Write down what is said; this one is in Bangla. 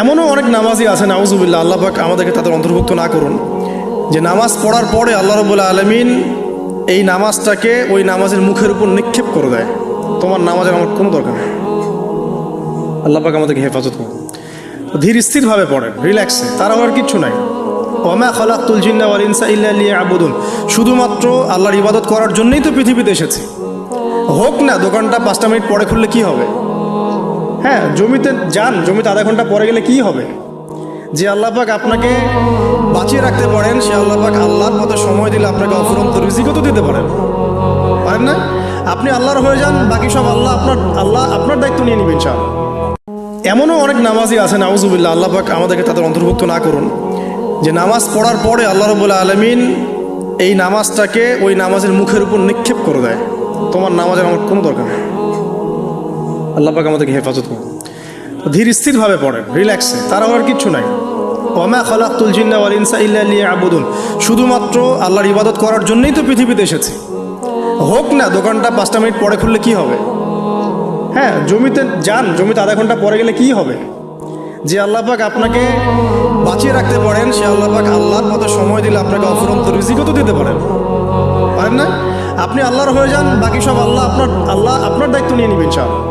এমনও অনেক নামাজি আছে নাউজুবিল্লাহ, আল্লাহ পাক আমাদেরকে তাদের অন্তর্ভুক্ত না করুন, যে নামাজ পড়ার পরে আল্লাহ রাব্বুল আলামিন এই নামাজটাকে ওই নামাজের মুখের উপর নিক্ষেপ করে দেয়। তোমার নামাজের আমার কোনো দরকার নেই। আল্লাহ পাক আমাদেরকে হেফাজত করুন। ধীর স্থিরভাবে পড়েন, রিল্যাক্সে, তার আর কিচ্ছু নাই। ওয়ামা খালাকতুল জিন্না ওয়াল ইনসা ইল্লা লিয়াবুদুন, শুধুমাত্র আল্লাহর ইবাদত করার জন্যই তো পৃথিবীতে এসেছি। হোক না দোকানটা 5টা মিনিট পরে খুললে কি হবে? হ্যাঁ, জমিতে যান, জমিতে আধা ঘন্টা পরে গেলে কি হবে? যে আল্লাহ পাক আপনাকে বাঁচিয়ে রাখতে পারেন, সে আল্লাহ পাক আল্লাহর পথে সময় দিলে আপনাকে অফুরন্ত রিজিকও তো দিতে পারেন না? আপনি আল্লাহর হয়ে যান, বাকি সব আল্লাহ আপনার দায়িত্ব নিয়ে নেবেন ইনশাআল্লাহ। এমনও অনেক নামাজি আছে নাউজুবিল্লাহ, আল্লাহ পাক আমাদেরকে তাদের অন্তর্ভুক্ত না করুন, যে নামাজ পড়ার পরে আল্লাহ রাব্বুল আলামিন এই নামাজটাকে ওই নামাজের মুখের উপর নিক্ষেপ করে দেয়। তোমার নামাজের আমার কোনো দরকার নেই। আল্লাহ পাক আমাদেরকে হেফাজত করুন। ধীর স্থিরভাবে পড়েন, রিল্যাক্সে, তার আর কিচ্ছু নাই। ওয়ামা খালাকতুল জিন্না ওয়াল ইনসা ইল্লা লিয়াবুদুন, শুধুমাত্র আল্লাহর ইবাদত করার জন্যই তো পৃথিবীতে এসেছি। হোক না দোকানটা 5টা মিনিট পরে খুললে কি হবে? হ্যাঁ, জমিতে যান, জমিতে আধা ঘন্টা পরে গেলে কি হবে? যে আল্লাহ পাক আপনাকে বাঁচিয়ে রাখতে পারেন, সে আল্লাহ পাক আল্লাহর পথে সময় দিলে আপনাকে অফুরন্ত রিজিকও তো দিতে পারেন না? আপনি আল্লাহর হয়ে যান, বাকি সব আল্লাহ আপনার দায়িত্ব নিয়ে নেবেন ইনশাআল্লাহ।